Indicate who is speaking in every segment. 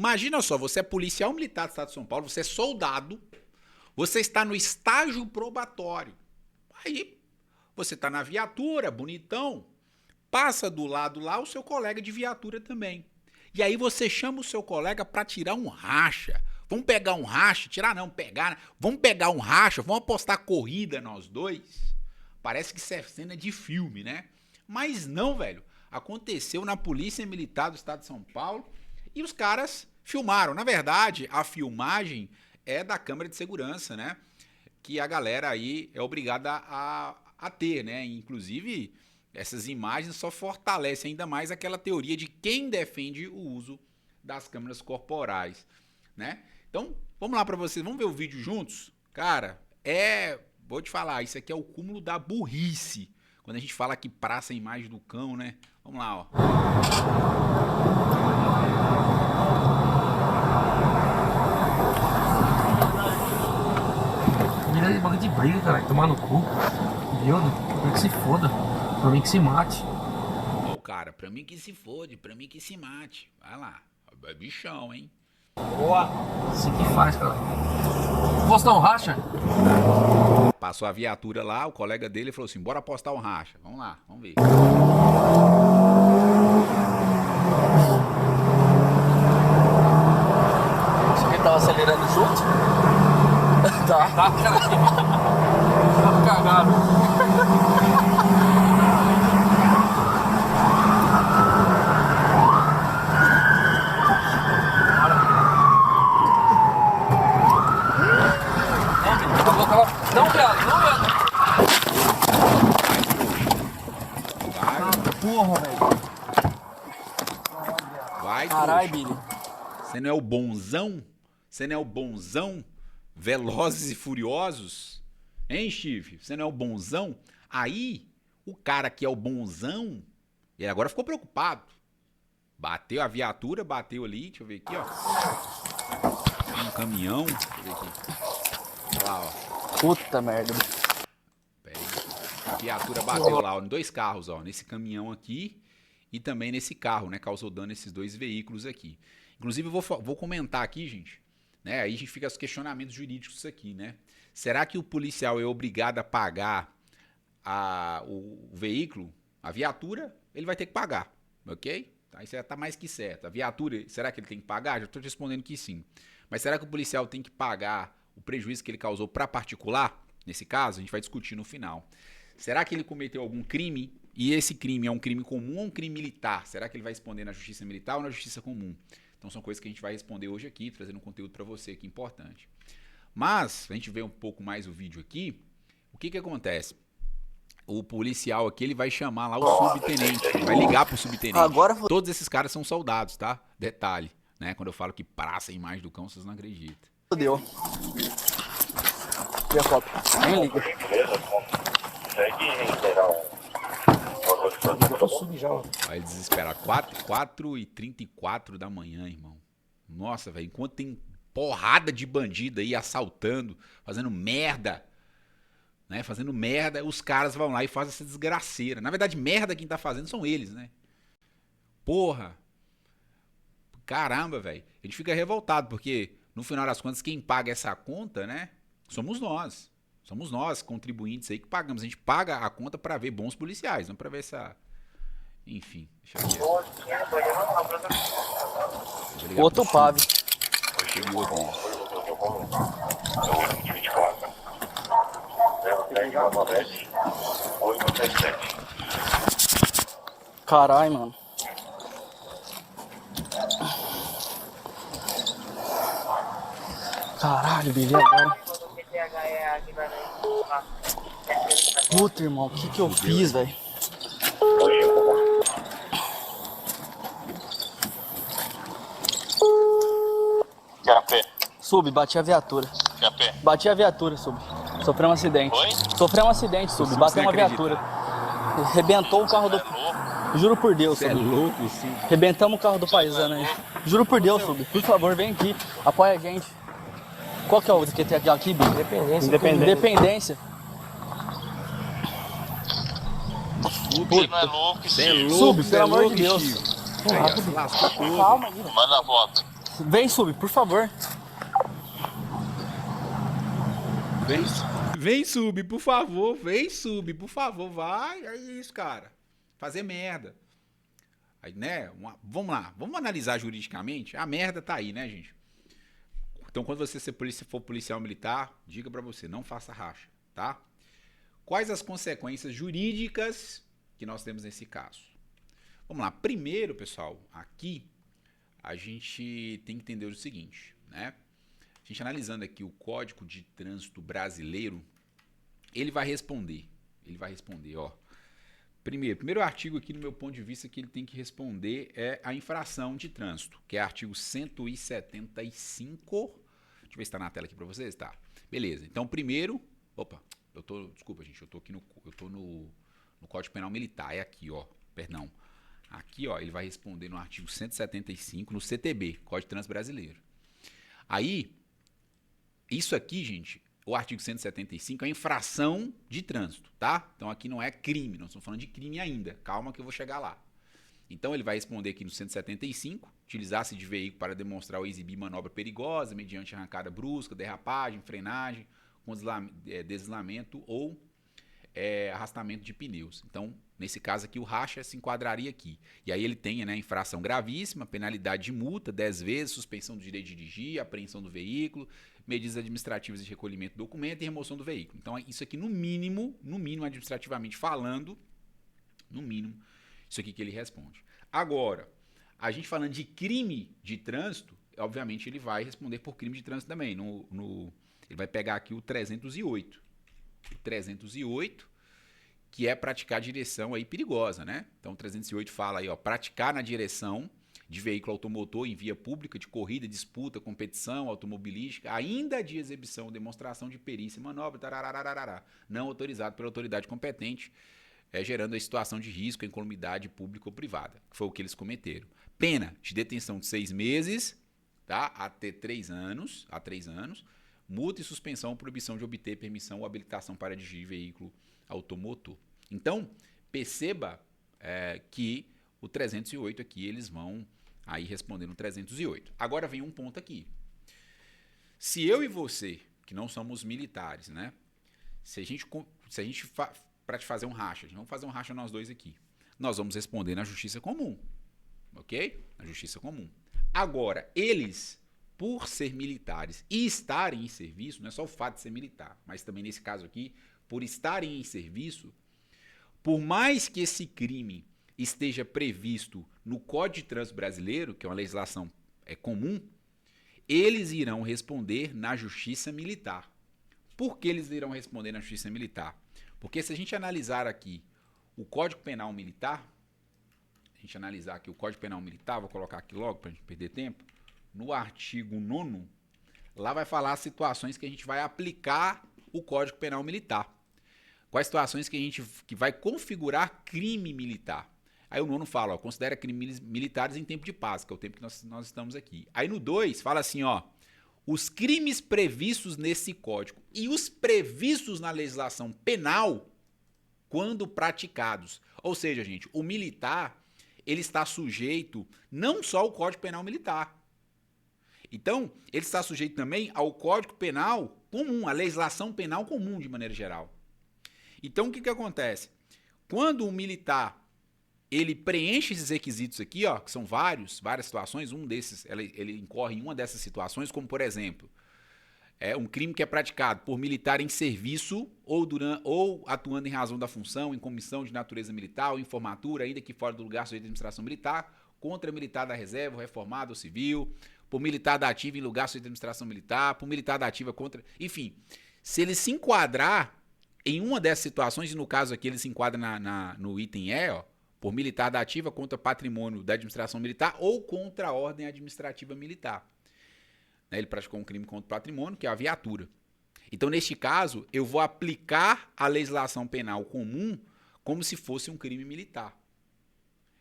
Speaker 1: Imagina só, você é policial militar do estado de São Paulo, você é soldado, você está no estágio probatório. Aí, você está na viatura, bonitão, passa do lado lá o seu colega de viatura também. E aí você chama o seu colega para tirar um racha. Vamos pegar um racha, tirar não, pegar, né? Vamos pegar um racha, vamos apostar corrida nós dois. Parece que isso é cena de filme, né? Mas não, velho. Aconteceu na Polícia Militar do Estado de São Paulo e os caras filmaram. Na verdade, a filmagem é da câmera de segurança, né? Que a galera aí é obrigada a ter, né? Inclusive, essas imagens só fortalecem ainda mais aquela teoria de quem defende o uso das câmeras corporais, né? Então, vamos lá pra vocês, vamos ver o vídeo juntos? Cara, vou te falar, isso aqui é o cúmulo da burrice. Quando a gente fala que praça a imagem do cão, né? Vamos lá, ó.
Speaker 2: Vira de bagulho de briga, cara. Tomar no cu. Viado, pra mim que se foda. Pra mim que se mate.
Speaker 1: Ó, o cara, pra mim que se fode, pra mim que se mate. Vai lá. É bichão, hein?
Speaker 2: Boa. Assim que faz, cara. Posso dar um racha?
Speaker 1: Passou a viatura lá, o colega dele falou assim, bora apostar um racha. Vamos lá, vamos ver.
Speaker 2: Acho que ele tava acelerando junto. Tá. Tá, cara. Tá cagado. Não, viado, não, viado.
Speaker 1: Vai.
Speaker 2: Porra, velho.
Speaker 1: Vai,
Speaker 2: Caralho, Billy.
Speaker 1: Você não é o bonzão? Você não é o bonzão? Velozes e Furiosos? Hein, Steve? Você não é o bonzão? Aí, o cara que é o bonzão, ele agora ficou preocupado. Bateu a viatura, bateu ali, deixa eu ver aqui, ó. Um caminhão, deixa eu ver aqui. Olha lá, ó.
Speaker 2: Puta merda.
Speaker 1: Pera aí. A viatura bateu lá, ó, em dois carros, ó. Nesse caminhão aqui e também nesse carro, né? Causou dano nesses dois veículos aqui. Inclusive, eu vou comentar aqui, gente, né? Aí a gente fica os questionamentos jurídicos aqui, né? Será que o policial é obrigado a pagar o veículo, a viatura? Ele vai ter que pagar, ok? Tá, isso já tá mais que certo. A viatura, será que ele tem que pagar? Já estou respondendo que sim. Mas será que o policial tem que pagar o prejuízo que ele causou para particular? Nesse caso, a gente vai discutir no final. Será que ele cometeu algum crime? E esse crime é um crime comum ou um crime militar? Será que ele vai responder na justiça militar ou na justiça comum? Então são coisas que a gente vai responder hoje aqui, trazendo um conteúdo para você que é importante. Mas, a gente vê um pouco mais o vídeo aqui, o que acontece? O policial aqui, ele vai chamar lá o subtenente, ele vai ligar pro subtenente.
Speaker 2: Agora
Speaker 1: Todos esses caras são soldados, tá? Detalhe, né? Quando eu falo que praça a imagem do cão, vocês não acreditam.
Speaker 2: Fodeu. E a foto? Nem liga.
Speaker 3: Consegue reiterar
Speaker 1: Vai desesperar. 4h34 da manhã, irmão. Nossa, velho. Enquanto tem porrada de bandido aí assaltando, fazendo merda, né? Fazendo merda, os caras vão lá e fazem essa desgraceira. Na verdade, merda quem tá fazendo são eles, né? Porra. Caramba, velho. A gente fica revoltado, porque no final das contas, quem paga essa conta, né? Somos nós. Somos nós, contribuintes aí, que pagamos. A gente paga a conta pra ver bons policiais, não pra ver essa... Enfim, deixa eu ver.
Speaker 2: Outro pave.
Speaker 1: Chegou aqui.
Speaker 2: Caralho, mano. Caralho, Billy, agora. Puta, irmão, o que eu fiz, velho?
Speaker 3: Quer a pé?
Speaker 2: Sub, bati a viatura.
Speaker 3: Quer a pé?
Speaker 2: Bati a viatura, Sub. Sofreu um acidente.
Speaker 3: Oi?
Speaker 2: Sofreu um acidente, Sub. Bateu uma viatura. Rebentou o carro do... Juro por Deus,
Speaker 1: Você é
Speaker 2: Sub.
Speaker 1: louco, sim.
Speaker 2: Rebentamos o carro do paisano aí. Juro por Deus, Sub. Por favor, vem aqui. Apoia a gente. Qual que é o que tem aqui, Bi? Independência.
Speaker 3: Você não é louco,
Speaker 1: Você é
Speaker 3: Steve.
Speaker 1: louco,
Speaker 2: Sub,
Speaker 1: você
Speaker 2: pelo
Speaker 1: é
Speaker 2: amor
Speaker 1: louco,
Speaker 2: de Deus.
Speaker 1: Steve. Aí, ó, se lascou todo.
Speaker 2: Calma aí.
Speaker 3: Manda a foto.
Speaker 2: Vem, Sub, por favor.
Speaker 1: Vem, Sub, por favor. Vem, Sub, por favor. Vai. É isso, cara. Fazer merda. Aí, né? Vamos lá. Vamos analisar juridicamente. A merda tá aí, né, gente? Então, quando você for policial militar, diga pra você, não faça racha, tá? Quais as consequências jurídicas que nós temos nesse caso? Vamos lá. Primeiro, pessoal, aqui a gente tem que entender o seguinte, né? A gente analisando aqui o Código de Trânsito Brasileiro, ele vai responder, ó. Primeiro artigo aqui, no meu ponto de vista, que ele tem que responder é a infração de trânsito, que é artigo 175. Deixa eu ver se está na tela aqui para vocês, tá? Beleza. Então, primeiro, desculpa, gente, eu tô no Código Penal Militar, é aqui, ó, perdão. Aqui, ó, ele vai responder no artigo 175, no CTB, Código de Trânsito Brasileiro. Aí, isso aqui, gente, o artigo 175 é infração de trânsito, tá? Então aqui não é crime, nós estamos falando de crime ainda. Calma que eu vou chegar lá. Então ele vai responder aqui no 175, utilizar-se de veículo para demonstrar ou exibir manobra perigosa mediante arrancada brusca, derrapagem, frenagem, com deslizamento ou arrastamento de pneus. Então, nesse caso aqui, o racha se enquadraria aqui. E aí ele tem, né, infração gravíssima, penalidade de multa, 10 vezes, suspensão do direito de dirigir, apreensão do veículo, medidas administrativas de recolhimento do documento e remoção do veículo. Então, isso aqui no mínimo administrativamente falando, no mínimo, isso aqui que ele responde. Agora, a gente falando de crime de trânsito, obviamente ele vai responder por crime de trânsito também. Ele vai pegar aqui o 308. O 308, que é praticar direção aí perigosa, né? Então, o 308 fala aí, ó, praticar na direção de veículo automotor em via pública, de corrida, disputa, competição automobilística, ainda de exibição, demonstração de perícia e manobra, tararararará, não autorizado pela autoridade competente, gerando a situação de risco, incolumidade pública ou privada, que foi o que eles cometeram. Pena de detenção de 6 meses, tá? Até 3 anos, multa e suspensão ou proibição de obter permissão ou habilitação para dirigir veículo automotor. Então, perceba que o 308 aqui, eles vão aí responder no 308. Agora vem um ponto aqui. Se eu e você, que não somos militares, né? Se a gente para te fazer um racha, vamos fazer um racha nós dois aqui. Nós vamos responder na justiça comum, ok? Na justiça comum. Agora, eles, por ser militares e estarem em serviço, não é só o fato de ser militar, mas também nesse caso aqui, por estarem em serviço, por mais que esse crime esteja previsto no Código de Trânsito Brasileiro, que é uma legislação comum, eles irão responder na Justiça Militar. Por que eles irão responder na Justiça Militar? Porque se a gente analisar aqui o Código Penal Militar, vou colocar aqui logo para a gente perder tempo, no artigo 9º, lá vai falar as situações que a gente vai aplicar o Código Penal Militar. Quais situações que vai configurar crime militar. Aí o 9º fala, ó, considera crimes militares em tempo de paz, que é o tempo que nós estamos aqui. Aí no 2 fala assim, ó, os crimes previstos nesse código e os previstos na legislação penal quando praticados. Ou seja, gente, o militar, ele está sujeito não só ao Código Penal Militar. Então, ele está sujeito também ao Código Penal comum, à legislação penal comum de maneira geral. Então, o que acontece? Quando o militar ele preenche esses requisitos aqui, ó, que são várias situações, um desses, ele incorre em uma dessas situações, como por exemplo, um crime que é praticado por militar em serviço ou atuando em razão da função, em comissão de natureza militar ou em formatura, ainda que fora do lugar sujeito à administração militar, contra militar da reserva, reformado ou civil, por militar da ativa em lugar sujeito à administração militar, por militar da ativa contra... Enfim, se ele se enquadrar em uma dessas situações, e no caso aqui ele se enquadra no item E, ó, por militar da ativa contra patrimônio da administração militar ou contra a ordem administrativa militar. Ele praticou um crime contra o patrimônio, que é a viatura. Então, neste caso, eu vou aplicar a legislação penal comum como se fosse um crime militar.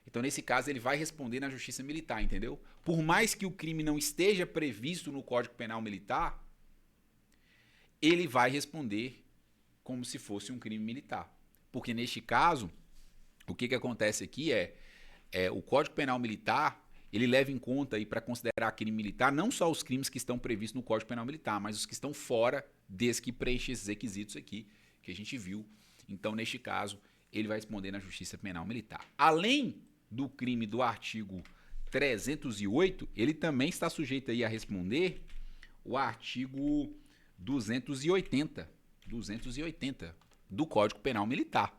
Speaker 1: Então, nesse caso, ele vai responder na justiça militar, entendeu? Por mais que o crime não esteja previsto no Código Penal Militar, ele vai responder como se fosse um crime militar. Porque, neste caso, o que acontece aqui o Código Penal Militar, ele leva em conta aí para considerar crime militar não só os crimes que estão previstos no Código Penal Militar, mas os que estão fora desse que preenche esses requisitos aqui que a gente viu. Então, neste caso, ele vai responder na Justiça Penal Militar. Além do crime do artigo 308, ele também está sujeito aí a responder o artigo 280 do Código Penal Militar,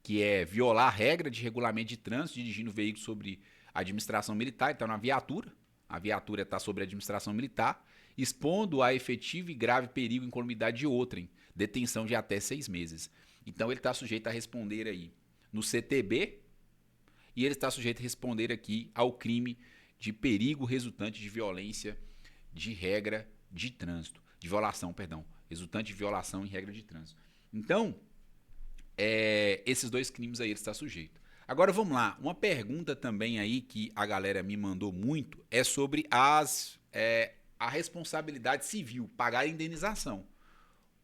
Speaker 1: que é violar a regra de regulamento de trânsito dirigindo veículo sobre a administração militar, então na viatura, a viatura está sobre a administração militar, expondo a efetivo e grave perigo e incolumidade de outrem, detenção de até 6 meses. Então ele está sujeito a responder aí no CTB e ele está sujeito a responder aqui ao crime de perigo resultante de violência de regra de trânsito, de violação, perdão, resultante de violação em regra de trânsito. Então, esses dois crimes aí ele está sujeito. Agora vamos lá, uma pergunta também aí que a galera me mandou muito é sobre a responsabilidade civil, pagar a indenização.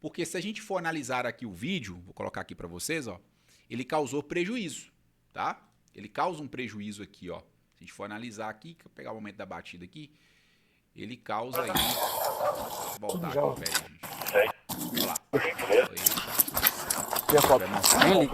Speaker 1: Porque se a gente for analisar aqui o vídeo, vou colocar aqui para vocês, ó, ele causou prejuízo, tá? Ele causa um prejuízo aqui, ó. Se a gente for analisar aqui, que eu pegar o momento da batida aqui, ele causa aí. Vou voltar aqui, pera aí, gente. Olha lá.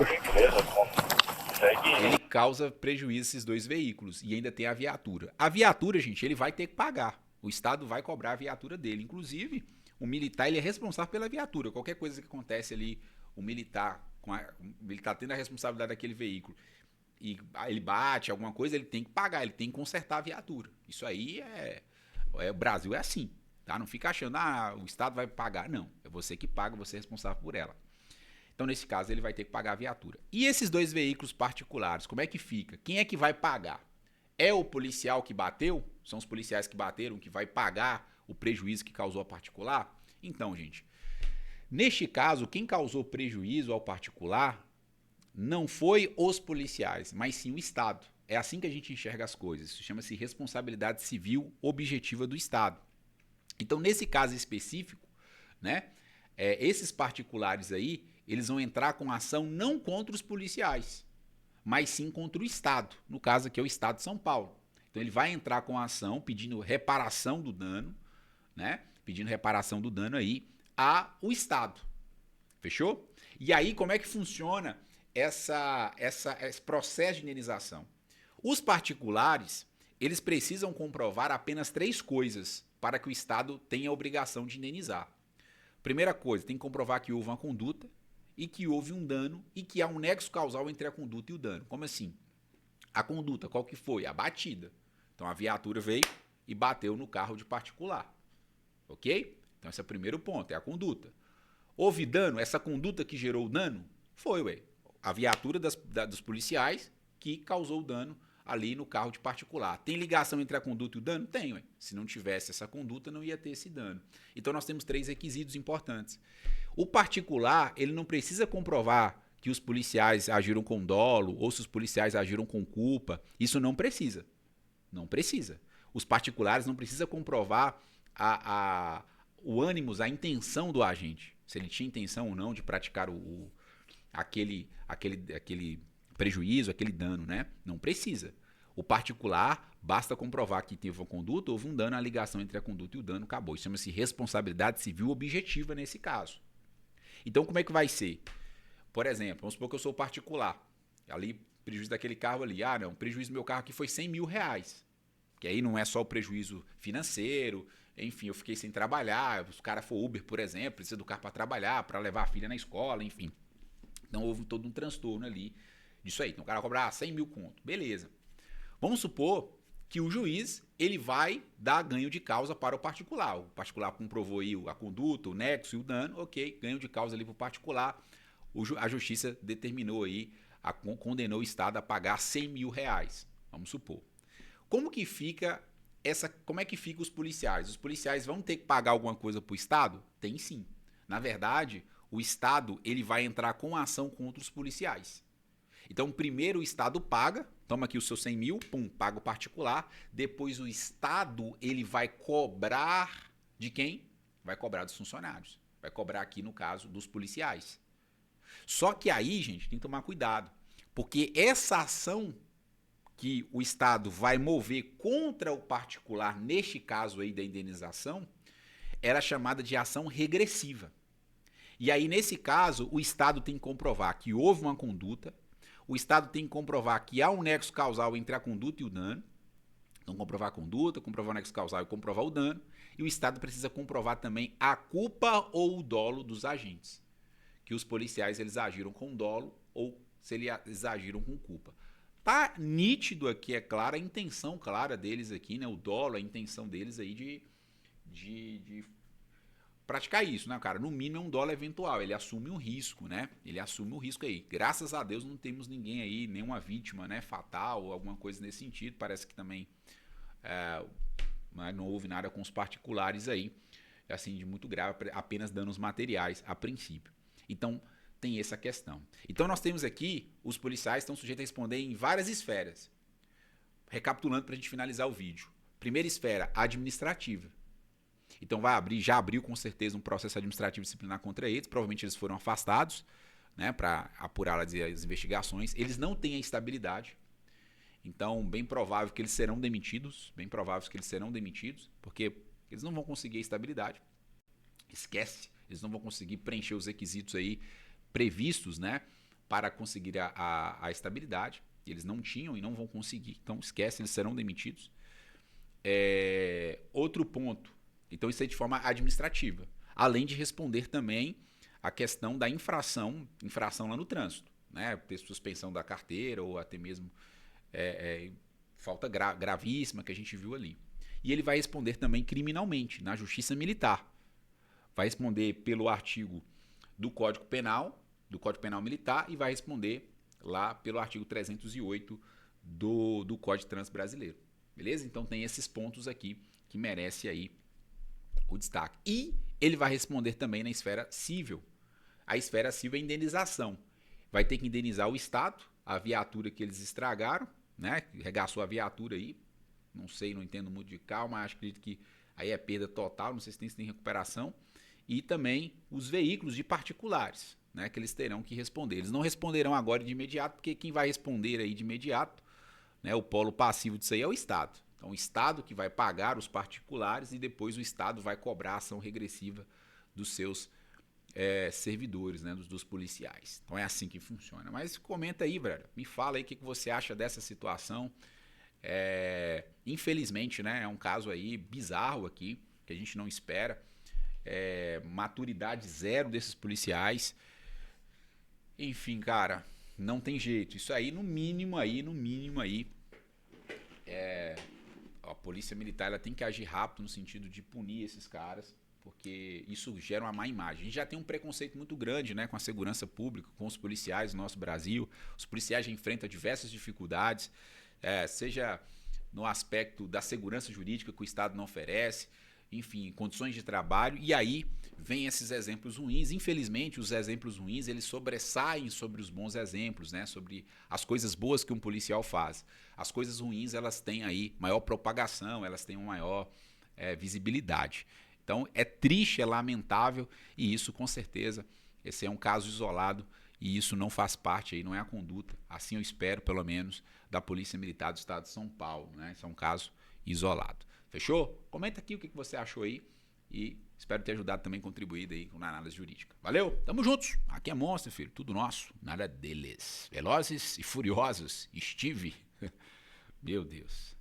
Speaker 1: Ele causa prejuízo a esses dois veículos e ainda tem a viatura. A viatura, gente, ele vai ter que pagar. O Estado vai cobrar a viatura dele. Inclusive, o militar ele é responsável pela viatura. Qualquer coisa que acontece ali, o militar tendo a responsabilidade daquele veículo e ele bate, alguma coisa, ele tem que pagar, ele tem que consertar a viatura. Isso aí o Brasil é assim, tá? Não fica achando, o Estado vai pagar. Não, é você que paga, você é responsável por ela. Então, nesse caso, ele vai ter que pagar a viatura. E esses dois veículos particulares, como é que fica? Quem é que vai pagar? É o policial que bateu? São os policiais que bateram que vai pagar o prejuízo que causou a particular? Então, gente, neste caso, quem causou prejuízo ao particular não foi os policiais, mas sim o Estado. É assim que a gente enxerga as coisas. Isso chama-se responsabilidade civil objetiva do Estado. Então, nesse caso específico, né, esses particulares aí, eles vão entrar com ação não contra os policiais, mas sim contra o Estado. No caso aqui é o Estado de São Paulo. Então, ele vai entrar com ação pedindo reparação do dano, né, pedindo reparação do dano aí ao Estado. Fechou? E aí, como é que funciona esse processo de indenização? Os particulares, eles precisam comprovar apenas 3 coisas para que o Estado tenha a obrigação de indenizar. Primeira coisa, tem que comprovar que houve uma conduta e que houve um dano e que há um nexo causal entre a conduta e o dano. Como assim? A conduta, qual que foi? A batida. Então, a viatura veio e bateu no carro de particular. Ok? Então, esse é o primeiro ponto, é a conduta. Houve dano? Essa conduta que gerou o dano? Foi, a viatura dos policiais que causou o dano ali no carro de particular. Tem ligação entre a conduta e o dano? Tem, Se não tivesse essa conduta, não ia ter esse dano. Então, nós temos 3 requisitos importantes. O particular, ele não precisa comprovar que os policiais agiram com dolo ou se os policiais agiram com culpa. Isso não precisa. Não precisa. Os particulares não precisam comprovar o ânimos, a intenção do agente. Se ele tinha intenção ou não de praticar aquele prejuízo, aquele dano, né? Não precisa. O particular, basta comprovar que teve uma conduta, houve um dano, a ligação entre a conduta e o dano acabou. Isso chama-se responsabilidade civil objetiva nesse caso. Então, como é que vai ser? Por exemplo, vamos supor que eu sou particular. Ali, prejuízo daquele carro ali. Não, o prejuízo do meu carro aqui foi R$100 mil. Que aí não é só o prejuízo financeiro. Enfim, eu fiquei sem trabalhar. Se o cara for Uber, por exemplo, precisa do carro para trabalhar, para levar a filha na escola, enfim. Então, houve todo um transtorno ali disso aí. Então, o cara vai cobrar 100 mil conto. Beleza. Vamos supor que o juiz ele vai dar ganho de causa para o particular. O particular comprovou aí a conduta, o nexo e o dano. Ok, ganho de causa ali para o particular. A justiça determinou aí, condenou o Estado a pagar R$100 mil. Vamos supor. Como que fica como é que ficam os policiais? Os policiais vão ter que pagar alguma coisa para o Estado? Tem sim. Na verdade, o Estado ele vai entrar com ação contra os policiais. Então, primeiro o Estado paga, toma aqui os seus 100 mil, paga o particular. Depois o Estado ele vai cobrar de quem? Vai cobrar dos funcionários. Vai cobrar aqui, no caso, dos policiais. Só que aí, gente, tem que tomar cuidado. Porque essa ação que o Estado vai mover contra o particular, neste caso aí da indenização, era chamada de ação regressiva. E aí, nesse caso, o Estado tem que comprovar que houve uma conduta, o Estado tem que comprovar que há um nexo causal entre a conduta e o dano. Então, comprovar a conduta, comprovar o nexo causal e comprovar o dano. E o Estado precisa comprovar também a culpa ou o dolo dos agentes. Que os policiais eles agiram com dolo ou se eles agiram com culpa. Tá nítido aqui, é claro, a intenção clara deles aqui, né? O dolo, a intenção deles aí de praticar isso, né, cara? No mínimo é um dolo eventual, ele assume um risco, né? Ele assume o risco aí. Graças a Deus não temos ninguém aí, nenhuma vítima, né, fatal ou alguma coisa nesse sentido. Parece que também não houve nada com os particulares aí, assim, de muito grave, apenas danos materiais a princípio. Então, tem essa questão. Então, nós temos aqui, os policiais estão sujeitos a responder em várias esferas. Recapitulando para a gente finalizar o vídeo. Primeira esfera, administrativa. Então, já abriu com certeza um processo administrativo disciplinar contra eles, provavelmente eles foram afastados, né, para apurar as investigações. Eles não têm a estabilidade. Então, bem provável que eles serão demitidos, porque eles não vão conseguir a estabilidade. Esquece, eles não vão conseguir preencher os requisitos aí previstos, né, para conseguir a estabilidade. Eles não tinham e não vão conseguir. Então, esquece, eles serão demitidos. Outro ponto, então isso é de forma administrativa, além de responder também a questão da infração lá no trânsito, né, suspensão da carteira ou até mesmo falta gravíssima que a gente viu ali. E ele vai responder também criminalmente, na justiça militar. Vai responder pelo artigo do Código Penal Militar e vai responder lá pelo artigo 308 do Código de Trânsito Brasileiro. Beleza? Então tem esses pontos aqui que merece aí o destaque. E ele vai responder também na esfera civil. A esfera civil é indenização. Vai ter que indenizar o Estado, a viatura que eles estragaram, né? Regaçou a viatura aí. Não sei, não entendo muito de carro, mas acredito que aí é perda total, não sei se tem recuperação. E também os veículos de particulares, né? Que eles terão que responder. Eles não responderão agora de imediato, porque quem vai responder aí de imediato, né, o polo passivo disso aí é o Estado. Então, o Estado que vai pagar os particulares e depois o Estado vai cobrar a ação regressiva dos seus servidores, né, dos policiais. Então, é assim que funciona. Mas comenta aí, velho. Me fala aí o que você acha dessa situação. Infelizmente, né, é um caso aí bizarro aqui, que a gente não espera. Maturidade zero desses policiais. Enfim, cara, não tem jeito. Isso aí, no mínimo aí, a polícia militar ela tem que agir rápido no sentido de punir esses caras, porque isso gera uma má imagem. A gente já tem um preconceito muito grande, né, com a segurança pública, com os policiais no nosso Brasil. Os policiais já enfrentam diversas dificuldades, seja no aspecto da segurança jurídica que o Estado não oferece, enfim, condições de trabalho, e aí vem esses exemplos ruins. Infelizmente, os exemplos ruins, eles sobressaem sobre os bons exemplos, né? Sobre as coisas boas que um policial faz. As coisas ruins, elas têm aí maior propagação, elas têm uma maior visibilidade. Então, é triste, é lamentável, e isso, com certeza, esse é um caso isolado, e isso não faz parte, aí, não é a conduta, assim eu espero, pelo menos, da Polícia Militar do Estado de São Paulo, né? Isso é um caso isolado. Fechou? Comenta aqui o que você achou aí e espero ter ajudado também, contribuído aí com a análise jurídica. Valeu? Tamo juntos. Aqui é Monstro, filho. Tudo nosso, nada deles. Velozes e furiosos. Steve. Meu Deus.